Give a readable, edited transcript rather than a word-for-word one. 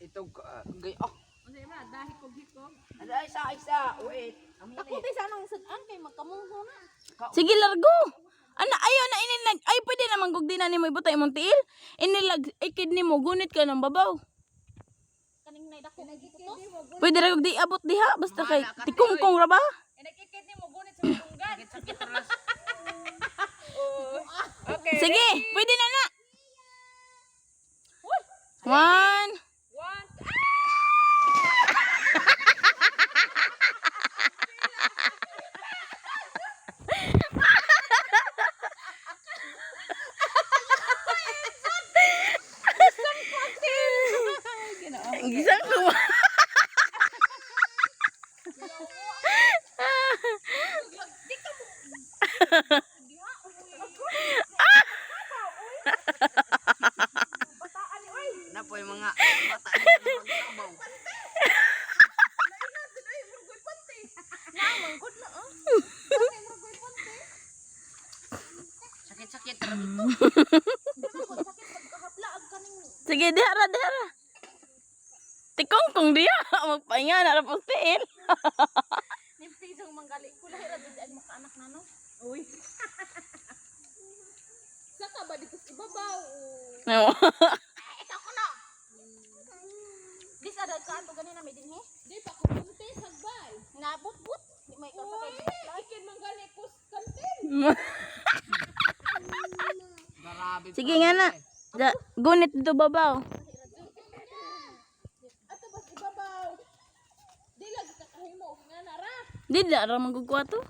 Ito gay oh. Ano ba dahil ko hikog. Ada isa wait. Ako tay sanang sudan kay magkamungho na. Sige, largo. Ana, ayaw na inilag. Ay, pwede naman gugdi na ni mo ibutay imong tiil. Inilag, ikid ni mo, gunit ka ng babaw. Kaning nay dako putos. Pwede ra gugdi abot diha. Basta kay tikungkong ra ba? Nakikit ni mo gunit sa tunggan. Sakit ras. Okay. Sige, pwede na na. 1. Gisang ko. Na po yung mga bata na magtabaw. Sakit-sakit ra dito. Sige, dihara, dihara. Tikongkong diha. Magpahinga na ra postil. Nimpisong manggali ko lahi ra did ang makaanak na no. Uy. Saka ba dito sa ibabaw? No. Ito ko na. Dis ada ka ato ganina may dinhi? Di pa ko punti sagbay. Nabot-but. Di may ka sa kay. Ikin manggali ko kantin. Grabe. Sige nga na. Gunit dito babaw. Ato bas ibabaw. Di lagi ka kahimo nga nara. Di ra magugwa to.